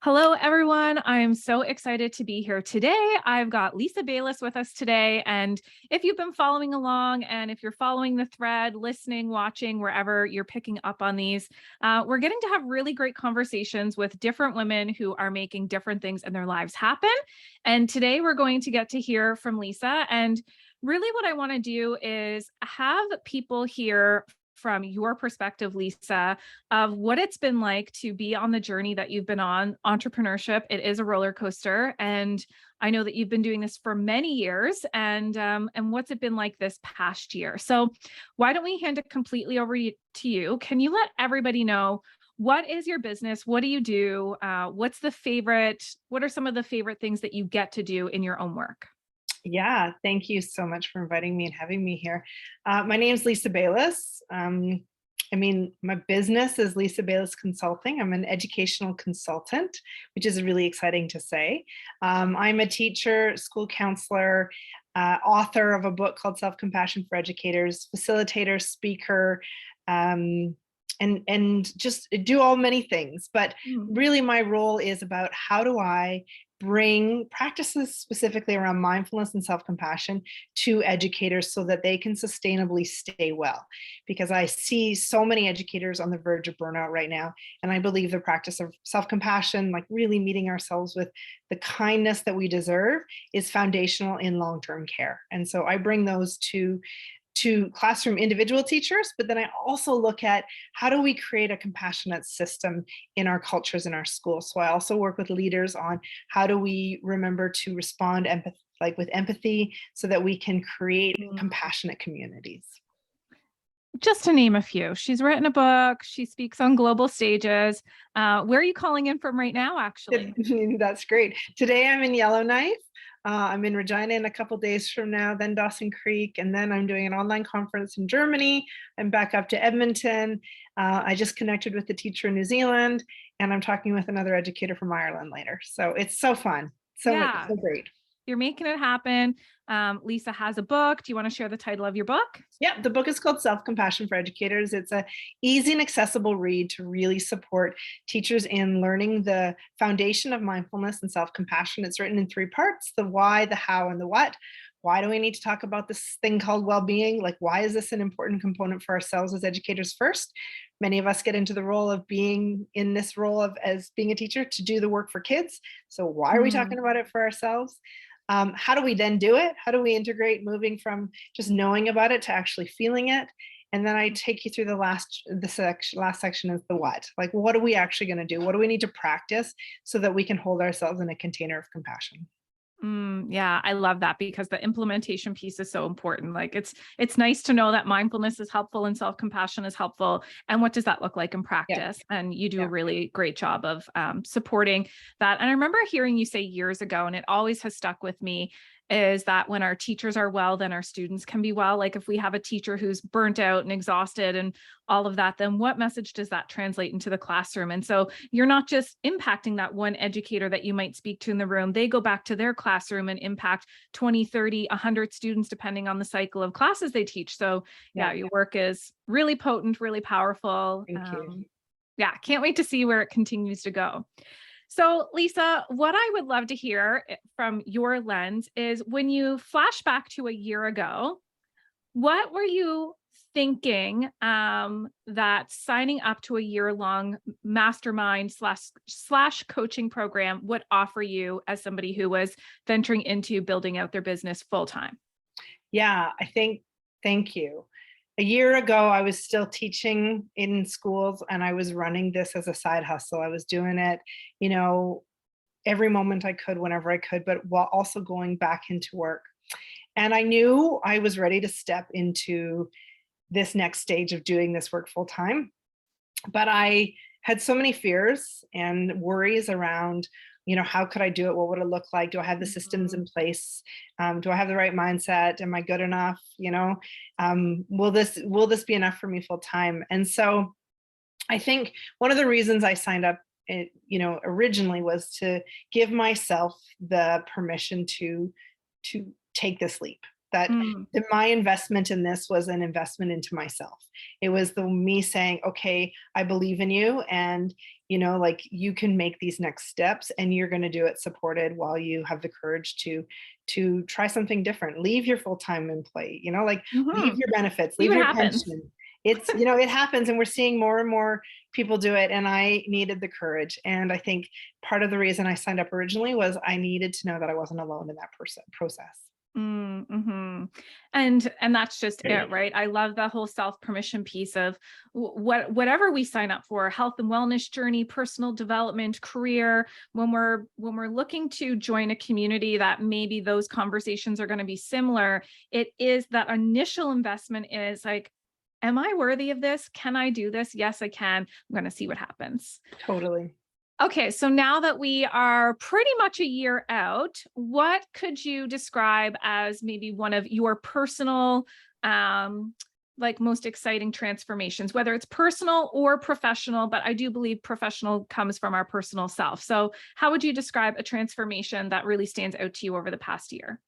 Hello, everyone. I am so excited to be here today. I've got Lisa Baylis with us today. And if you've been following along and if you're following the thread, listening, watching, wherever you're picking up on these, we're getting to have really great conversations with different women who are making different things in their lives happen. And today we're going to get to hear from Lisa. And really, what I want to do is have people hear from your perspective, Lisa, of what it's been like to be on the journey that you've been on. Entrepreneurship, it is a roller coaster, and I know that you've been doing this for many years. And what's it been like this past year? So, why don't we hand it completely over to you? Can you let everybody know what is your business? What do you do? What's the favorite? What are some of the favorite things that you get to do in your own work? Yeah, thank you so much for inviting me and having me here. My name is Lisa Baylis. My business is Lisa Baylis Consulting. I'm an educational consultant, which is really exciting to say. I'm a teacher, school counselor, author of a book called Self-Compassion for Educators, facilitator, speaker, and just do all many things. But really, my role is about how do I bring practices specifically around mindfulness and self-compassion to educators so that they can sustainably stay well. Because I see so many educators on the verge of burnout right now. And I believe the practice of self-compassion, like really meeting ourselves with the kindness that we deserve, is foundational in long-term care. And so I bring those to classroom individual teachers, but then I also look at how do we create a compassionate system in our cultures in our schools. So I also work with leaders on how do we remember to respond with empathy so that we can create compassionate communities. Just to name a few, she's written a book, she speaks on global stages. Where are you calling in from right now, actually? That's great. Today I'm in Yellowknife. I'm in Regina in a couple days from now, then Dawson Creek, and then I'm doing an online conference in Germany. I'm back up to Edmonton. I just connected with the teacher in New Zealand, and I'm talking with another educator from Ireland later. So it's so fun, so great. You're making it happen. Lisa has a book. Do you want to share the title of your book? Yeah, the book is called Self-Compassion for Educators. It's a easy and accessible read to really support teachers in learning the foundation of mindfulness and self-compassion. It's written in 3 parts: the why, the how, and the what. Why do we need to talk about this thing called well-being? Like, why is this an important component for ourselves as educators first? Many of us get into the role of being in this role of as being a teacher to do the work for kids. So why are we talking about it for ourselves? How do we then do it? How do we integrate moving from just knowing about it to actually feeling it? And then I take you through the last section is the what. Like, what are we actually going to do? What do we need to practice so that we can hold ourselves in a container of compassion? Yeah, I love that because the implementation piece is so important. Like it's nice to know that mindfulness is helpful and self-compassion is helpful. And what does that look like in Yeah. practice? And you do Yeah. a really great job of supporting that. And I remember hearing you say years ago, and it always has stuck with me, is that when our teachers are well, then our students can be well. Like if we have a teacher who's burnt out and exhausted and all of that, then what message does that translate into the classroom? And so you're not just impacting that one educator that you might speak to in the room. They go back to their classroom and impact 20, 30, 100 students, depending on the cycle of classes they teach. So yeah, your work is really potent, really powerful. Thank you. Yeah, can't wait to see where it continues to go. So, Lisa, what I would love to hear from your lens is when you flash back to a year ago, what were you thinking that signing up to a year-long mastermind slash coaching program would offer you as somebody who was venturing into building out their business full time? Yeah, thank you. A year ago, I was still teaching in schools and I was running this as a side hustle. I was doing it, you know, every moment I could, whenever I could, but while also going back into work. And I knew I was ready to step into this next stage of doing this work full time. But I had so many fears and worries around, how could I do it? What would it look like? Do I have the systems in place? Do I have the right mindset? Am I good enough? Will this be enough for me full time? And so I think one of the reasons I signed up, originally was to give myself the permission to take this leap. that Mm. my investment in this was an investment into myself. It was the me saying, okay, I believe in you, and like, you can make these next steps, and you're going to do it supported while you have the courage to try something different. Leave your full-time employee, like, leave Mhm. your benefits, See leave what your happens. pension. It's, it happens, and we're seeing more and more people do it, and I needed the courage. And I think part of the reason I signed up originally was I needed to know that I wasn't alone in that process. Mhm. And that's just it, right? I love the whole self-permission piece of whatever we sign up for, health and wellness journey, personal development, career, when we're looking to join a community that maybe those conversations are going to be similar, it is that initial investment is like, am I worthy of this? Can I do this? Yes, I can. I'm going to see what happens. Totally. Okay, so now that we are pretty much a year out, what could you describe as maybe one of your personal, like most exciting transformations, whether it's personal or professional, but I do believe professional comes from our personal self. So how would you describe a transformation that really stands out to you over the past year?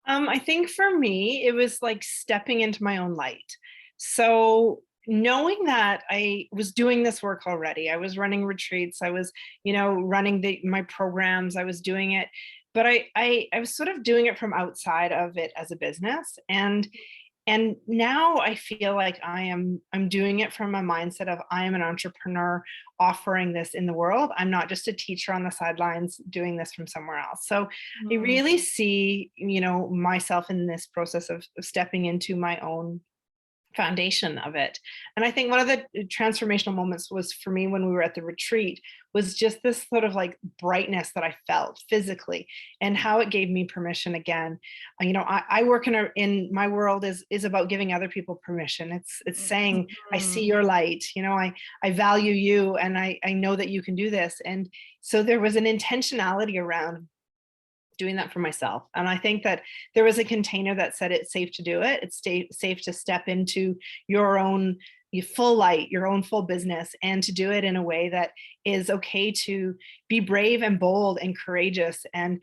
I think for me, it was like stepping into my own light. So knowing that I was doing this work already, I was running retreats, I was, running my programs, I was doing it, but I was sort of doing it from outside of it as a business. And now I feel like I'm doing it from a mindset of I am an entrepreneur offering this in the world. I'm not just a teacher on the sidelines doing this from somewhere else. So I Mm, really see, myself in this process of stepping into my own foundation of it. And I think one of the transformational moments was for me when we were at the retreat was just this sort of like brightness that I felt physically, and how it gave me permission again. I work in my world is about giving other people permission. It's saying, I see mhm. your light, I value you, and I know that you can do this. And so there was an intentionality around doing that for myself. And I think that there was a container that said it's safe to do it. It's safe to step into your own full light, your own full business, and to do it in a way that is okay to be brave and bold and courageous, and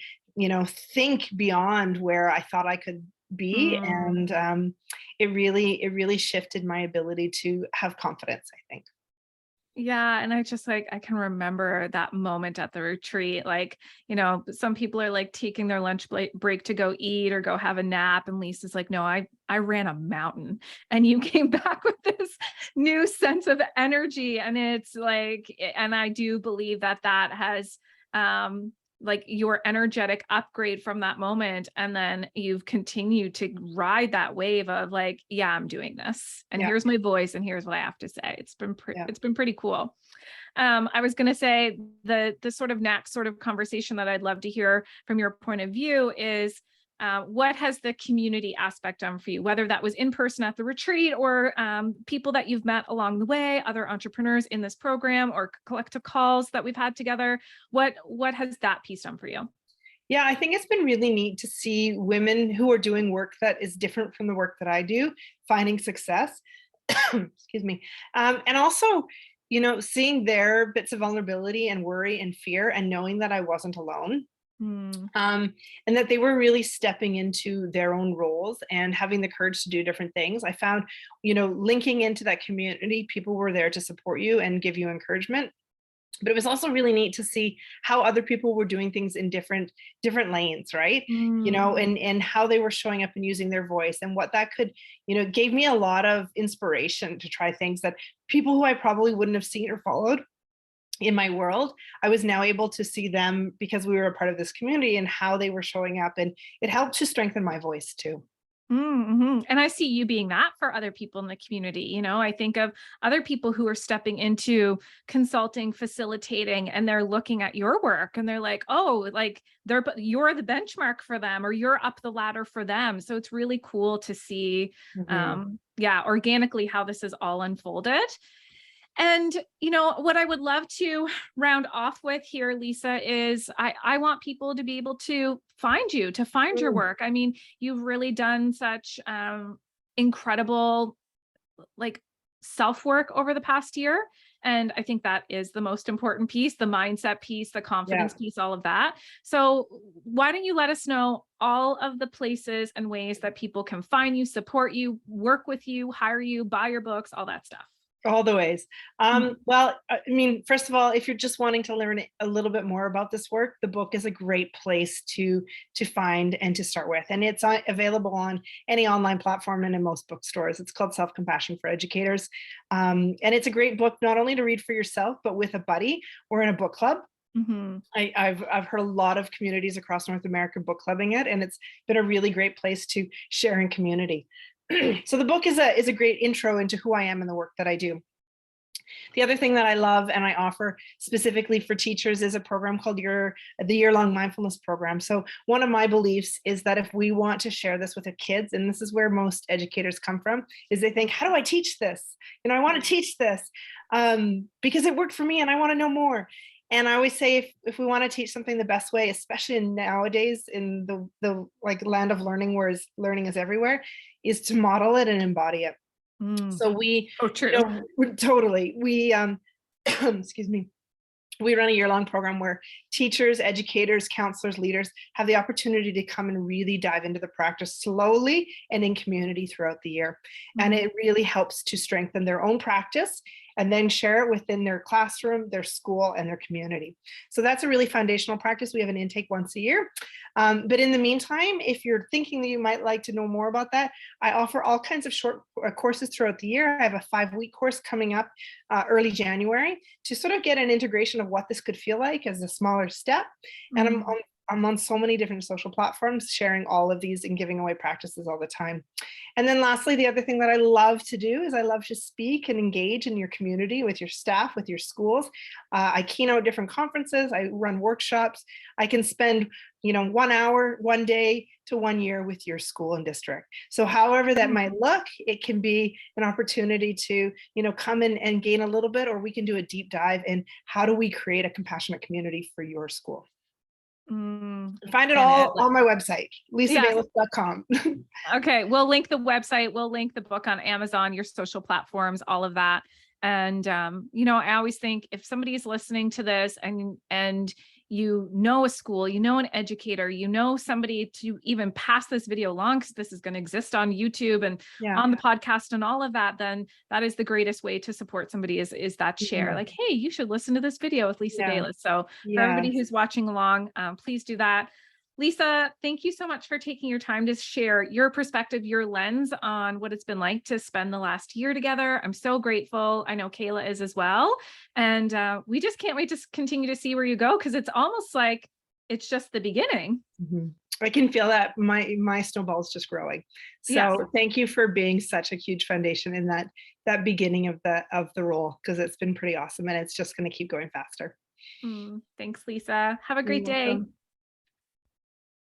think beyond where I thought I could be. Mm. And it really shifted my ability to have confidence, I think. Yeah, and I just like I can remember that moment at the retreat. Like, some people are like taking their lunch break to go eat or go have a nap, and Lisa's like, "No, I ran a mountain." And you came back with this new sense of energy, and it's like, and I do believe that that has like your energetic upgrade from that moment, and then you've continued to ride that wave of like, yeah, I'm doing this, and Yeah, here's my voice, and here's what I have to say. yeah. It's been pretty cool. I was going to say the sort of next sort of conversation that I'd love to hear from your point of view is what has the community aspect done for you, whether that was in person at the retreat or people that you've met along the way, other entrepreneurs in this program or collective calls that we've had together. What has that piece done for you? Yeah, I think it's been really neat to see women who are doing work that is different from the work that I do, finding success. Excuse me. And also, seeing their bits of vulnerability and worry and fear, and knowing that I wasn't alone. Hmm. Um, and that they were really stepping into their own roles and having the courage to do different things. I found, linking into that community, people were there to support you and give you encouragement. But it was also really neat to see how other people were doing things in different lanes, right? Hmm. And how they were showing up and using their voice, and what that could, gave me a lot of inspiration to try things that people who I probably wouldn't have seen or followed in my world, I was now able to see them because we were a part of this community and how they were showing up, and it helped to strengthen my voice too. Mm-hmm. And I see you being that for other people in the community. I think of other people who are stepping into consulting, facilitating, and they're looking at your work and they're like, oh, like you're the benchmark for them or you're up the ladder for them. So it's really cool to see, Mhm. yeah, organically how this is all unfolded. And what I would love to round off with here, Lisa, is I want people to be able to find you, to find your Mm. work. I mean, you've really done such incredible like self work over the past year. And I think that is the most important piece, the mindset piece, the Yeah. confidence piece, all of that. So why don't you let us know all of the places and ways that people can find you, support you, work with you, hire you, buy your books, all that stuff. All the ways. Mhm. Well, I mean, first of all, if you're just wanting to learn a little bit more about this work, the book is a great place to find and to start with, and it's available on any online platform and in most bookstores. It's called Self Compassion for Educators, and it's a great book not only to read for yourself, but with a buddy or in a book club. Mhm. I've heard a lot of communities across North America book clubbing it, and it's been a really great place to share in community. So the book is a great intro into who I am and the work that I do. The other thing that I love and I offer specifically for teachers is a program called the year-long mindfulness program. So one of my beliefs is that if we want to share this with the kids, and this is where most educators come from, is they think, how do I teach this? I want to teach this because it worked for me and I want to know more. And I always say, if we want to teach something the best way, especially nowadays in the like land of learning, where learning is everywhere, is to model it and embody it. Mm. So we, Oh, true. totally, we, excuse me, we run a year-long program where teachers, educators, counselors, leaders have the opportunity to come and really dive into the practice slowly and in community throughout the year. And Mhm. it really helps to strengthen their own practice and then share it within their classroom, their school, and their community. So that's a really foundational practice. We have an intake once a year. But in the meantime, if you're thinking that you might like to know more about that, I offer all kinds of short courses throughout the year. I have a 5-week course coming up early January to sort of get an integration of what this could feel like as a smaller step. And Mhm. I'm on so many different social platforms sharing all of these and giving away practices all the time. And then lastly, the other thing that I love to do is I love to speak and engage in your community with your staff, with your schools. I keynote different conferences, I run workshops. I can spend 1 hour, 1 day to 1 year with your school and district. So however that Mm. might look, it can be an opportunity to, come in and gain a little bit, or we can do a deep dive in how do we create a compassionate community for your school. Mm. Find it And it, all on my website, yes. lisabaylis.com. Okay, we'll link the website, we'll link the book on Amazon, your social platforms, all of that. And I always think if somebody is listening to this and you know a school, you know an educator, you know somebody to even pass this video along, because this is going to exist on YouTube and Yeah. on the podcast and all of that, then that is the greatest way to support somebody is that share. Mhm. Like, hey, you should listen to this video with Lisa Yeah. Baylis. So for Yeah. everybody who's watching along, please do that. Lisa, thank you so much for taking your time to share your perspective, your lens on what it's been like to spend the last year together. I'm so grateful. I know Kayla is as well. And we just can't wait to continue to see where you go, because it's almost like it's just the beginning. Mhm. I can feel that my snowball is just growing. Yes. So thank you for being such a huge foundation in that beginning of the role, because it's been pretty awesome and it's just going to keep going faster. Thanks, Lisa. Have a You're great day. welcome.